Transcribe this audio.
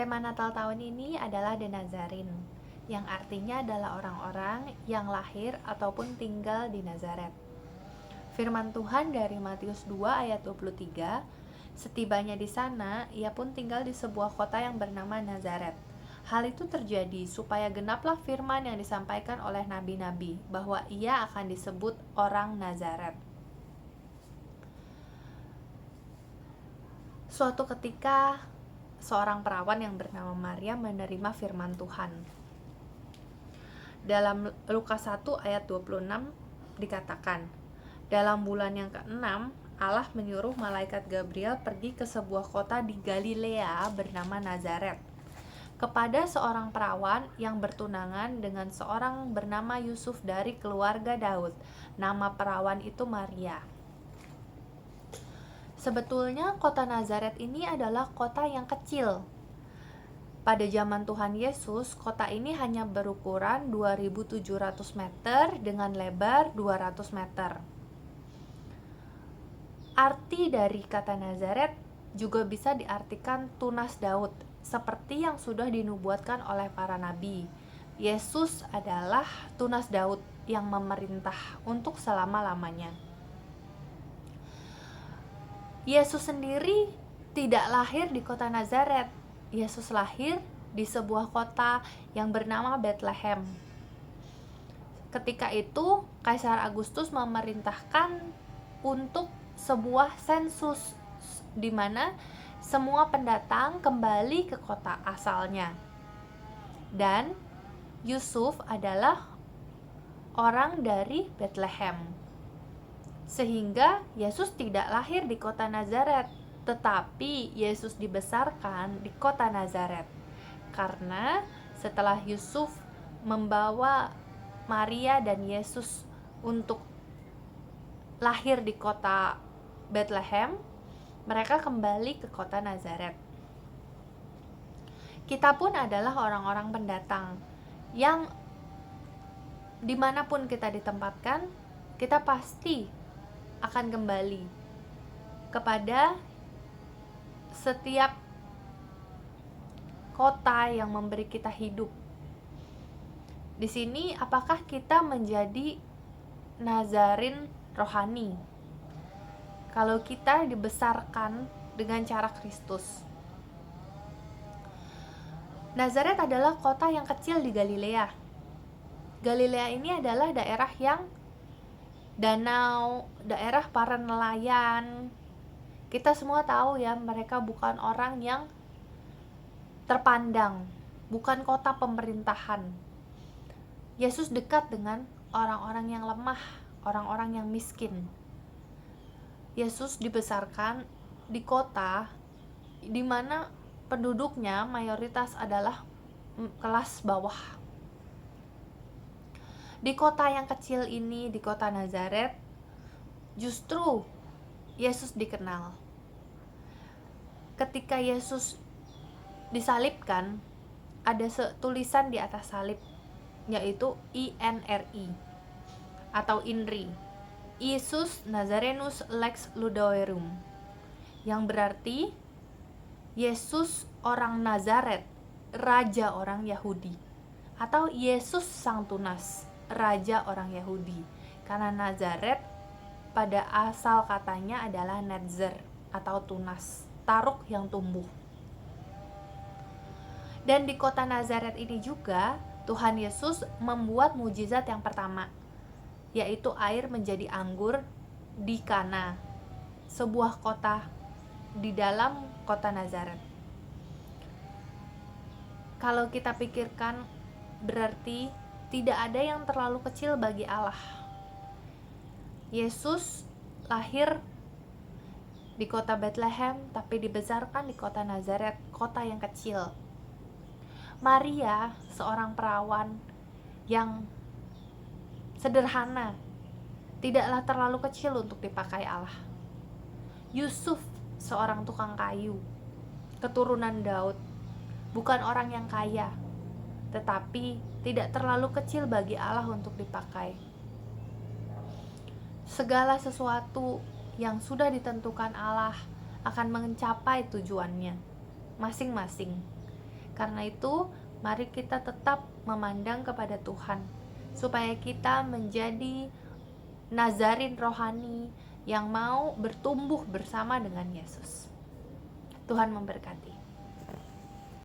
Tema Natal tahun ini adalah The Nazarene, yang artinya adalah orang-orang yang lahir ataupun tinggal di Nazaret. Firman Tuhan dari Matius 2 ayat 23, setibanya di sana, ia pun tinggal di sebuah kota yang bernama Nazaret. Hal itu terjadi supaya genaplah firman yang disampaikan oleh nabi-nabi, bahwa ia akan disebut orang Nazaret. Suatu ketika, seorang perawan yang bernama Maria menerima firman Tuhan. Dalam Lukas 1 ayat 26 dikatakan, dalam bulan yang ke-6, Allah menyuruh malaikat Gabriel pergi ke sebuah kota di Galilea bernama Nazaret, kepada seorang perawan yang bertunangan dengan seorang bernama Yusuf dari keluarga Daud. Nama perawan itu Maria. Sebetulnya kota Nazaret ini adalah kota yang kecil. Pada zaman Tuhan Yesus, kota ini hanya berukuran 2.700 meter dengan lebar 200 meter. Arti dari kata Nazaret juga bisa diartikan tunas Daud, seperti yang sudah dinubuatkan oleh para nabi. Yesus adalah tunas Daud yang memerintah untuk selama-lamanya. Yesus sendiri tidak lahir di kota Nazaret. Yesus lahir di sebuah kota yang bernama Bethlehem. Ketika itu, Kaisar Agustus memerintahkan untuk sebuah sensus di mana semua pendatang kembali ke kota asalnya. Dan Yusuf adalah orang dari Bethlehem. Sehingga Yesus tidak lahir di kota Nazaret, tetapi Yesus dibesarkan di kota Nazaret. Karena setelah Yusuf membawa Maria dan Yesus untuk lahir di kota Bethlehem, mereka kembali ke kota Nazaret. Kita pun adalah orang-orang pendatang yang dimanapun kita ditempatkan, kita pasti akan kembali kepada setiap kota yang memberi kita hidup. Di sini, apakah kita menjadi Nazarin rohani? Kalau kita dibesarkan dengan cara Kristus. Nazaret adalah kota yang kecil di Galilea. Galilea ini adalah daerah yang danau, daerah para nelayan. Kita semua tahu ya, mereka bukan orang yang terpandang, bukan kota pemerintahan. Yesus dekat dengan orang-orang yang lemah, orang-orang yang miskin. Yesus dibesarkan di kota di mana penduduknya mayoritas adalah kelas bawah. Di kota yang kecil ini, di kota Nazaret, justru Yesus dikenal. Ketika Yesus disalibkan, ada tulisan di atas salib, yaitu INRI atau INRI, Iesus Nazarenus Lex Ludoerum, yang berarti Yesus orang Nazaret, raja orang Yahudi, atau Yesus sang tunas, raja orang Yahudi. Karena Nazaret pada asal katanya adalah netzer atau tunas, taruk yang tumbuh. Dan di kota Nazaret ini juga Tuhan Yesus membuat mujizat yang pertama, yaitu air menjadi anggur di Kana, sebuah kota di dalam kota Nazaret. Kalau kita pikirkan, berarti tidak ada yang terlalu kecil bagi Allah. Yesus lahir di kota Bethlehem, tapi dibesarkan di kota Nazaret, kota yang kecil. Maria, seorang perawan yang sederhana, tidaklah terlalu kecil untuk dipakai Allah. Yusuf, seorang tukang kayu, keturunan Daud, bukan orang yang kaya, tetapi tidak terlalu kecil bagi Allah untuk dipakai. Segala sesuatu yang sudah ditentukan Allah akan mencapai tujuannya masing-masing. Karena itu, mari kita tetap memandang kepada Tuhan, supaya kita menjadi Nazarin rohani yang mau bertumbuh bersama dengan Yesus. Tuhan memberkati.